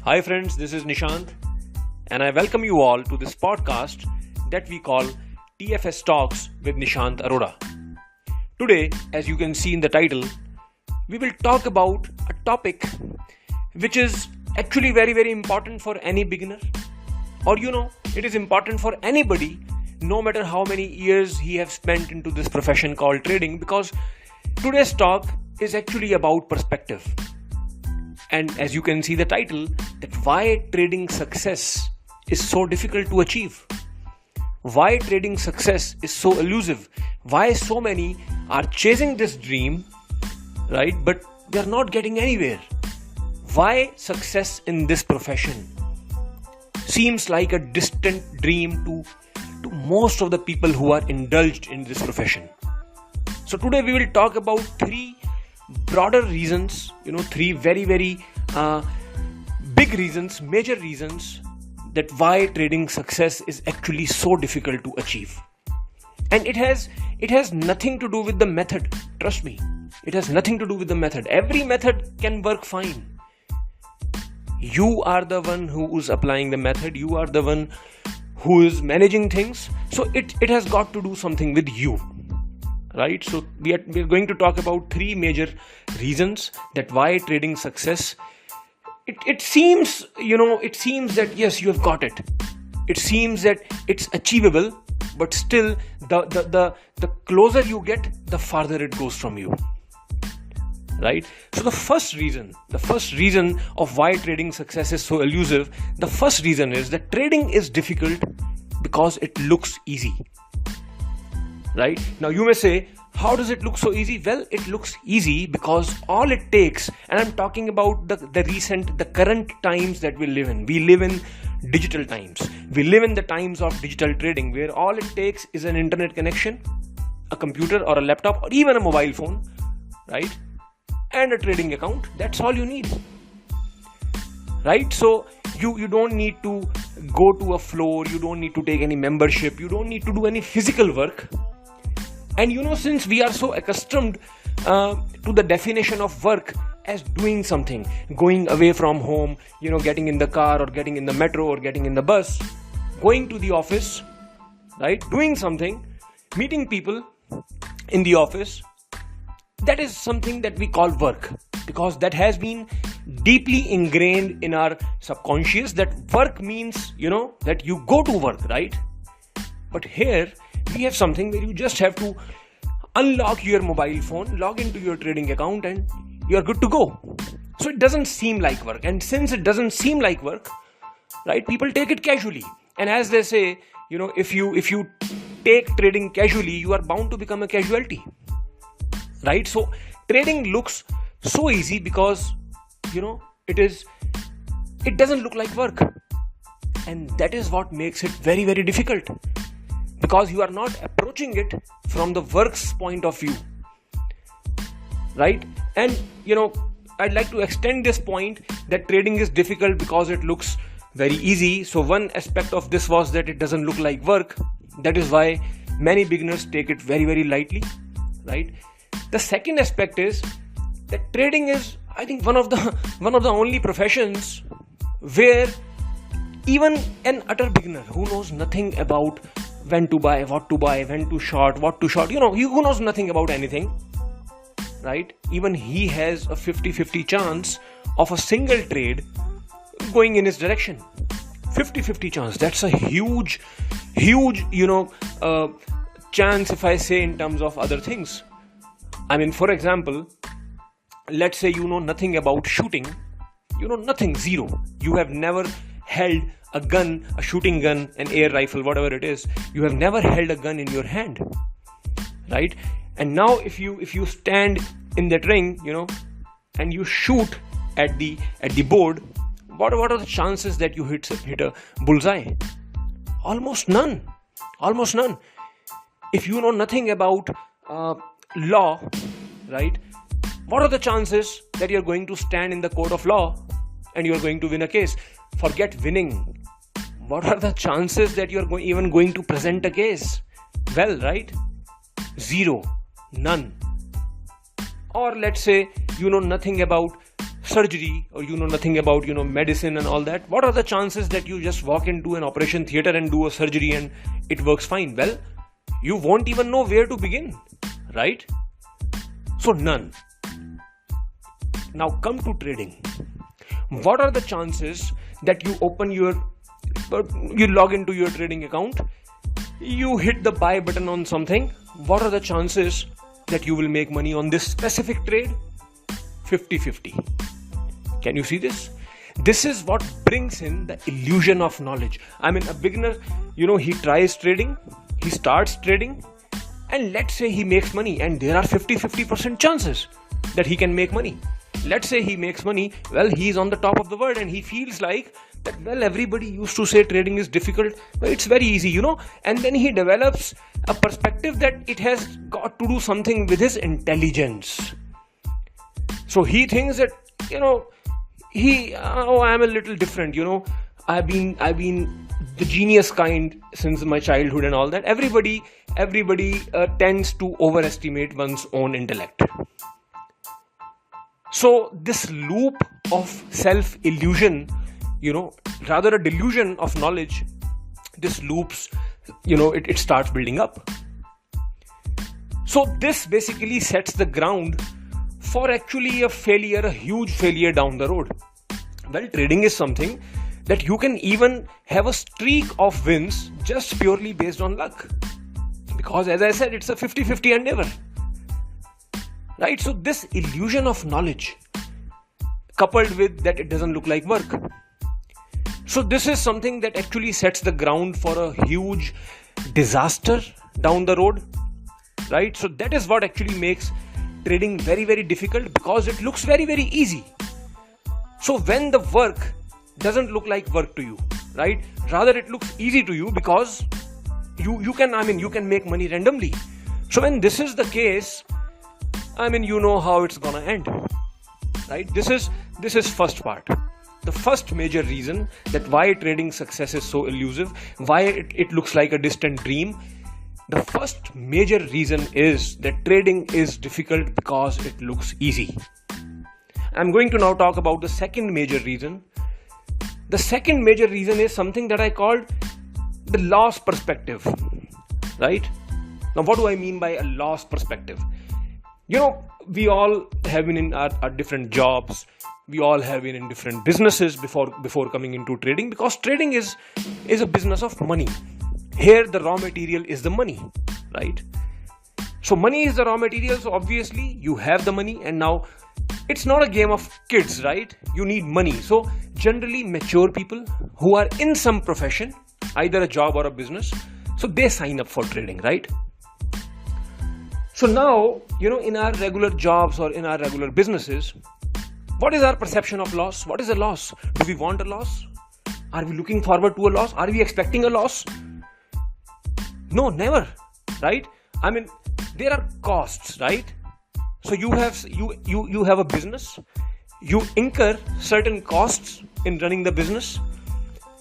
Hi friends, this is Nishant and I welcome you all to this podcast that we call TFS Talks with Nishant Arora. Today, as you can see in the title, we will talk about a topic which is actually very important for any beginner, or it is important for anybody no matter how many years he has spent into this profession called trading, because today's talk is actually about perspective. And as you can see the title, that why trading success is so difficult to achieve. Why trading success is so elusive. Why so many are chasing this dream, right? But they are not getting anywhere. Why success in this profession seems like a distant dream to most of the people who are indulged in this profession. So today we will talk about three broader reasons, three very big reasons, major reasons that why trading success is actually so difficult to achieve. And it has nothing to do with the method. Trust me, it has nothing to do with the method. Every method can work fine. You are the one who is applying the method. You are the one who is managing things. So it has got to do something with you. Right? So we are going to talk about three major reasons that why trading success. It seems that yes, you have got it. It seems that it's achievable, but still the closer you get, the farther it goes from you. Right? So the first reason of why trading success is so elusive, the first reason is that trading is difficult because it looks easy. Right? Now you may say, how does it look so easy? Well, it looks easy because all it takes, and I'm talking about the current times that we live in. We live in digital times. We live in the times of digital trading, where all it takes is an internet connection, a computer or a laptop or even a mobile phone, right? And a trading account. That's all you need. Right? So you don't need to go to a floor, you don't need to take any membership, you don't need to do any physical work. And since we are so accustomed to the definition of work as doing something, going away from home, getting in the car or getting in the metro or getting in the bus, going to the office, right, doing something, meeting people in the office, that is something that we call work, because that has been deeply ingrained in our subconscious, that work means, that you go to work, right? But here we have something where you just have to unlock your mobile phone, log into your trading account, and you're good to go. So it doesn't seem like work. And since it doesn't seem like work, right, people take it casually. And as they say, if you take trading casually, you are bound to become a casualty. Right? So trading looks so easy because, it doesn't look like work. And that is what makes it very difficult. Because you are not approaching it from the work's point of view. Right? And, I'd like to extend this point that trading is difficult because it looks very easy. So one aspect of this was that it doesn't look like work. That is why many beginners take it very lightly. Right? The second aspect is that trading is, I think, one of the only professions where even an utter beginner who knows nothing about when to buy, what to buy, when to short, what to short, who knows nothing about anything, right? Even he has a 50-50 chance of a single trade going in his direction. 50-50 chance. That's a huge, chance, if I say, in terms of other things. I mean, for example, let's say you know nothing about shooting. Nothing, zero. You have never held a gun, a shooting gun, an air rifle, whatever it is. You have never held a gun in your hand, right? And now if you stand in that ring, and you shoot at the board, what are the chances that you hit a bullseye? Almost none. If you know nothing about law, right? What are the chances that you're going to stand in the court of law and you're going to win a case? Forget winning. What are the chances that you're even going to present a case? Well, right? Zero. None. Or let's say you know nothing about surgery, or you know nothing about medicine and all that, what are the chances that you just walk into an operation theater and do a surgery and it works fine? Well, you won't even know where to begin, right? So none. Now come to trading. What are the chances that you log into your trading account, you hit the buy button on something? What are the chances that you will make money on this specific trade? 50-50. Can you see this? This is what brings in the illusion of knowledge. I mean, a beginner, he tries trading, he starts trading, and let's say he makes money, and there are 50% chances that he can make money. Let's say he makes money, well, he's on the top of the world, and he feels like that, well, everybody used to say trading is difficult, but it's very easy, and then he develops a perspective that it has got to do something with his intelligence. So he thinks that, I'm a little different, I've been the genius kind since my childhood and all that. Everybody tends to overestimate one's own intellect. So this loop of self-illusion, rather a delusion of knowledge, this loops, it starts building up. So this basically sets the ground for actually a huge failure down the road. Well, trading is something that you can even have a streak of wins just purely based on luck. Because as I said, it's a 50-50 endeavor. Right? So this illusion of knowledge, coupled with that it doesn't look like work. So this is something that actually sets the ground for a huge disaster down the road. Right? So that is what actually makes trading very, very difficult, because it looks very, very easy. So when the work doesn't look like work to you, right? Rather it looks easy to you because you can make money randomly. So when this is the case, you know how it's gonna end, right? This is first part. The first major reason that why trading success is so elusive, why it looks like a distant dream. The first major reason is that trading is difficult because it looks easy. I'm going to now talk about the second major reason. The second major reason is something that I called the loss perspective, right? Now, what do I mean by a loss perspective? We all have been in our different jobs. We all have been in different businesses before coming into trading, because trading is a business of money. Here, the raw material is the money, right? So money is the raw material. So obviously you have the money, and now it's not a game of kids, right? You need money. So generally mature people who are in some profession, either a job or a business, so they sign up for trading, right? So now, in our regular jobs or in our regular businesses, what is our perception of loss? What is a loss? Do we want a loss? Are we looking forward to a loss? Are we expecting a loss? No, never, right? There are costs, right? So you have a business, you incur certain costs in running the business,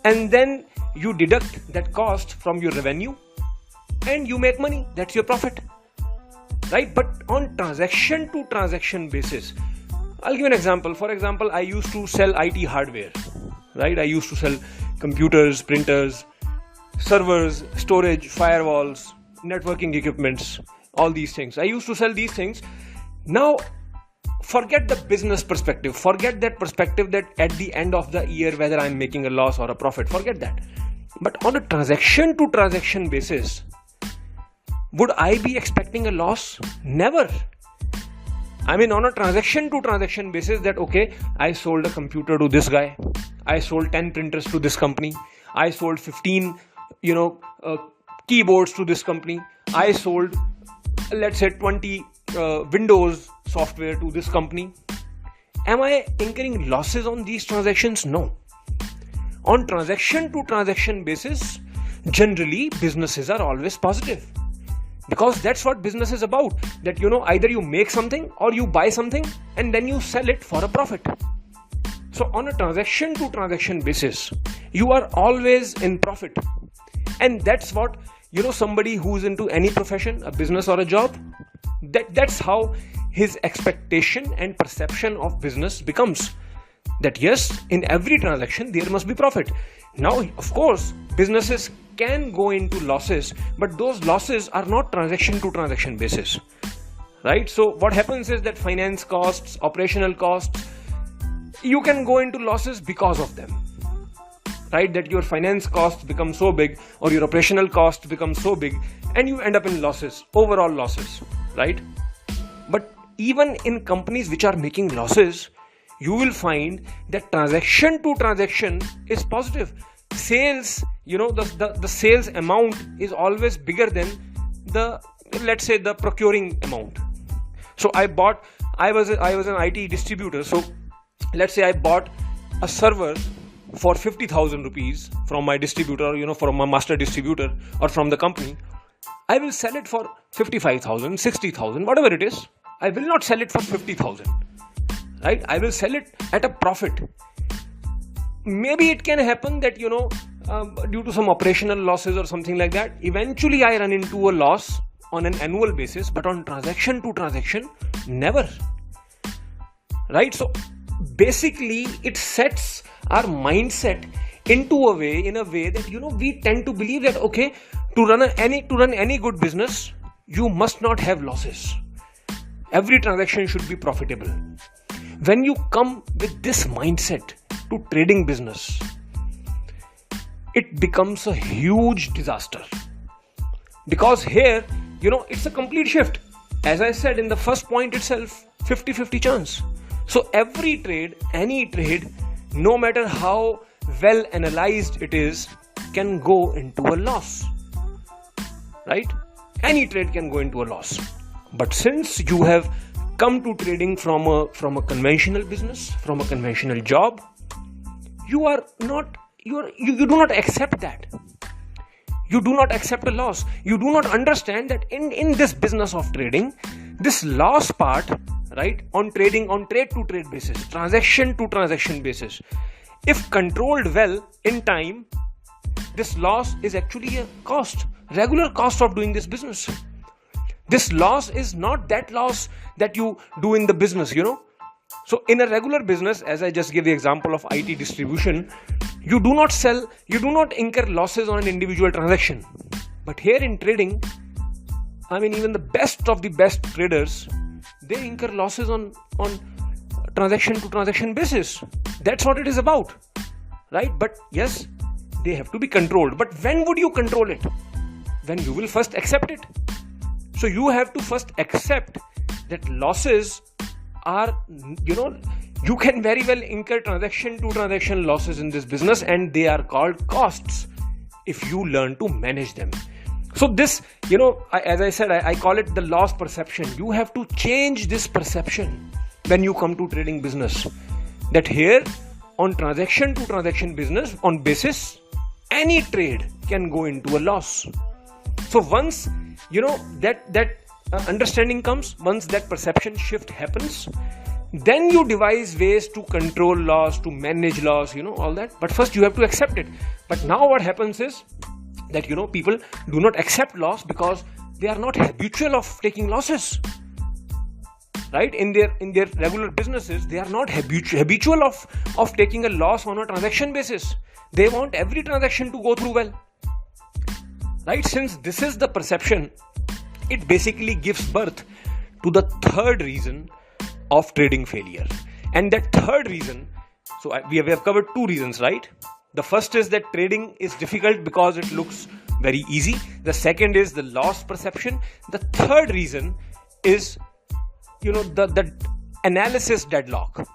and then you deduct that cost from your revenue and you make money. That's your profit, right? But on transaction to transaction basis, I'll give an example. For example, I used to sell IT hardware, right? I used to sell computers, printers, servers, storage, firewalls, networking equipments, all these things. I used to sell these things. Now, forget the business perspective. Forget that perspective that at the end of the year, whether I'm making a loss or a profit, forget that. But on a transaction to transaction basis, would I be expecting a loss? Never. On a transaction to transaction basis, that okay, I sold a computer to this guy, I sold 10 printers to this company, I sold 15 keyboards to this company, I sold, let's say, 20 Windows software to this company. Am I incurring losses on these transactions? No. On transaction to transaction basis, generally businesses are always positive, because that's what business is about. That either you make something or you buy something and then you sell it for a profit. So on a transaction to transaction basis, you are always in profit. And that's what somebody who's into any profession, a business or a job, that's how his expectation and perception of business becomes that yes, in every transaction there must be profit. Now, of course, businesses can go into losses, but those losses are not transaction to transaction basis, right? So what happens is that finance costs, operational costs, you can go into losses because of them, right? That your finance costs become so big or your operational costs become so big and you end up in losses, overall losses, right? But even in companies which are making losses, you will find that transaction to transaction is positive. Sales, the sales amount is always bigger than the, let's say, the procuring amount. So I was an IT distributor. So let's say I bought a server for 50,000 rupees from my distributor, from my master distributor or from the company. I will sell it for 55,000, 60,000, whatever it is. I will not sell it for 50,000, right? I will sell it at a profit. Maybe it can happen that, due to some operational losses or something like that, eventually I run into a loss on an annual basis, but on transaction to transaction, never, right? So basically it sets our mindset in a way that, we tend to believe that, okay, to run any good business, you must not have losses. Every transaction should be profitable. When you come with this mindset to trading business, it becomes a huge disaster. Because here, it's a complete shift. As I said in the first point itself, 50-50 chance. So every trade, any trade, no matter how well analyzed it is, can go into a loss, right? Any trade can go into a loss. But since you have come to trading from a conventional business, from a conventional job, you do not accept that. You do not accept a loss. You do not understand that in this business of trading, this loss part, right, on trade to trade basis, transaction to transaction basis, if controlled well in time, this loss is actually a cost, regular cost of doing this business. This loss is not that loss that you do in the business, So in a regular business, as I just gave the example of IT distribution, you do not incur losses on an individual transaction. But here in trading, even the best of the best traders, they incur losses on transaction to transaction basis. That's what it is about, right? But yes, they have to be controlled. But when would you control it? When you will first accept it. So you have to first accept that losses are, you can very well incur transaction to transaction losses in this business, and they are called costs if you learn to manage them. So this, as I said, I call it the loss perception. You have to change this perception when you come to trading business. That here on transaction to transaction business, on basis, any trade can go into a loss. So once that understanding comes, once that perception shift happens, then you devise ways to control loss, to manage loss, all that. But first you have to accept it. But now what happens is that, people do not accept loss because they are not habitual of taking losses, right? In their regular businesses, they are not habitual of taking a loss on a transaction basis. They want every transaction to go through well, right? Since this is the perception, it basically gives birth to the third reason of trading failure. And that third reason, so we have covered two reasons, right? The first is that trading is difficult because it looks very easy. The second is the loss perception. The third reason is, the analysis deadlock.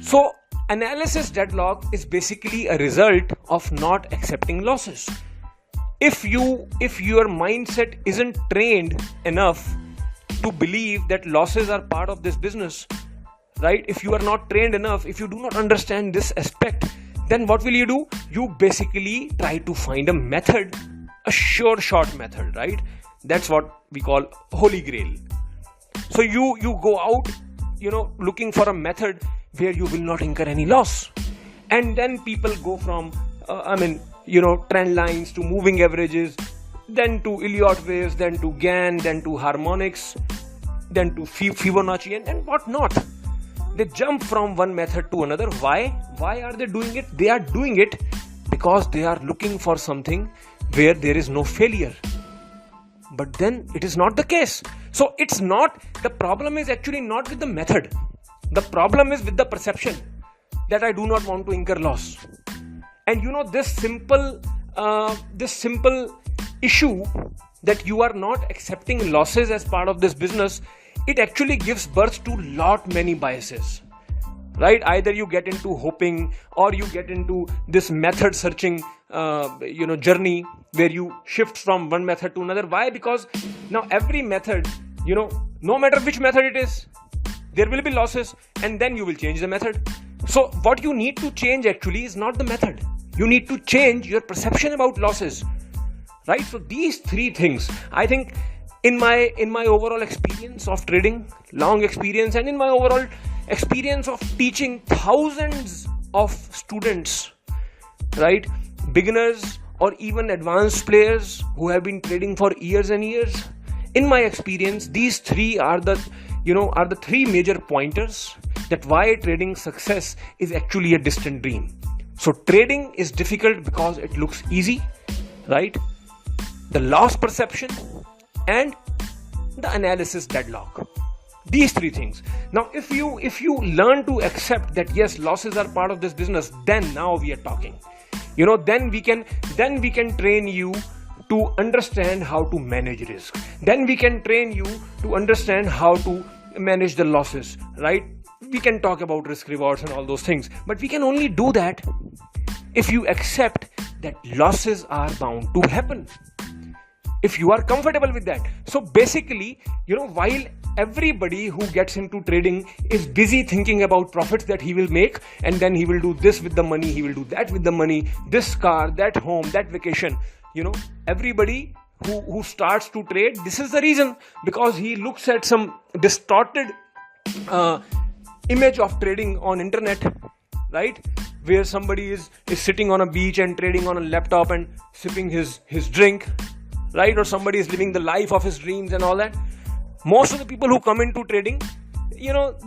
So analysis deadlock is basically a result of not accepting losses. If your mindset isn't trained enough to believe that losses are part of this business, right? If you are not trained enough, if you do not understand this aspect, then what will you do? You basically try to find a method, a sure shot method, right? That's what we call holy grail. So you go out, looking for a method where you will not incur any loss. And then people go from, trend lines to moving averages, then to Elliott waves, then to Gann, then to harmonics. then to Fibonacci and what not. They jump from one method to another. Why are they doing it? They are doing it because they are looking for something where there is no failure. But then it is not the case. So it's not, the problem is actually not with the method. The problem is with the perception that I do not want to incur loss. And this simple issue that you are not accepting losses as part of this business, it actually gives birth to many biases, right? Either you get into hoping, or you get into this method searching journey where you shift from one method to another. Why? Because now every method, no matter which method it is, there will be losses, and then you will change the method. So what you need to change actually is not the method. You need to change your perception about losses, right? So these three things, I think, in my overall experience of trading, long experience, and in my overall experience of teaching thousands of students, right, beginners or even advanced players who have been trading for years and years, in my experience, these three are the three major pointers that why trading success is actually a distant dream. So trading is difficult because it looks easy, right? The loss perception and the analysis deadlock. These three things. Now, if you learn to accept that yes, losses are part of this business, then now we are talking. Then we can train you to understand how to manage risk. Then we can train you to understand how to manage the losses, right? We can talk about risk rewards and all those things, but we can only do that if you accept that losses are bound to happen. If you are comfortable with that. So basically, while everybody who gets into trading is busy thinking about profits that he will make, and then he will do this with the money, he will do that with the money, this car, that home, that vacation, everybody who starts to trade, this is the reason, because he looks at some distorted image of trading on internet, right, where somebody is sitting on a beach and trading on a laptop and sipping his drink, right, or somebody is living the life of his dreams and all that. Most of the people who come into trading,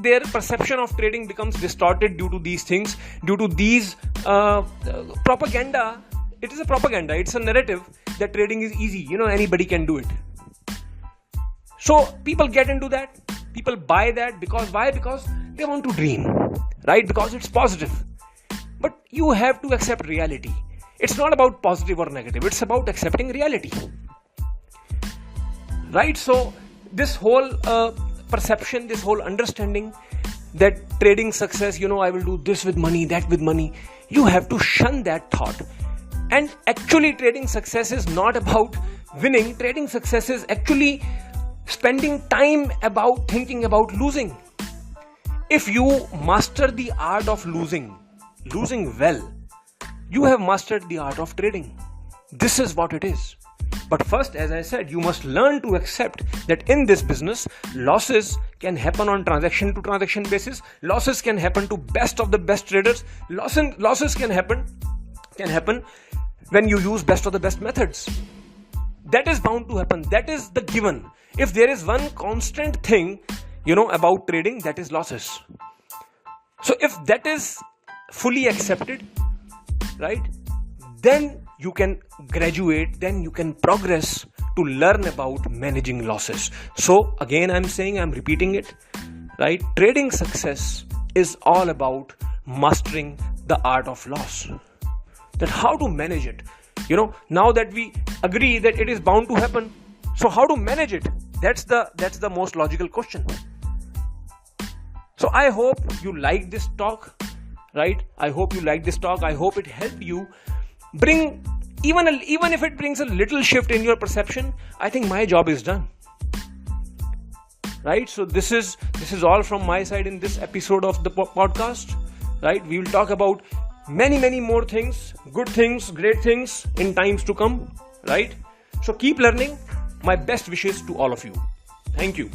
their perception of trading becomes distorted due to these things, due to these propaganda. It is a propaganda, it's a narrative that trading is easy, anybody can do it. So people get into that, people buy that, because why? Because they want to dream, right? Because it's positive. But you have to accept reality. It's not about positive or negative, it's about accepting reality, right? So this whole perception, this whole understanding that trading success, I will do this with money, that with money, you have to shun that thought. And actually trading success is not about winning. Trading success is actually spending time about thinking about losing. If you master the art of losing well, you have mastered the art of trading. This is what it is. But first, as I said, you must learn to accept that in this business, losses can happen on transaction to transaction basis. Losses can happen to best of the best traders. Losses can happen when you use best of the best methods. That is bound to happen. That is the given. If there is one constant thing, about trading, that is losses. So if that is fully accepted, right, then you can graduate, then you can progress to learn about managing losses. So again, I'm repeating it, right? Trading success is all about mastering the art of loss. That how to manage it. Now that we agree that it is bound to happen, so how to manage it? That's the most logical question. So I hope you like this talk, right? I hope you like this talk. I hope it helped you bring, even if it brings a little shift in your perception, I think my job is done. Right? So this is all from my side in this episode of the podcast, right? We will talk about many more things, good things, great things in times to come, right? So keep learning. My best wishes to all of you. Thank you.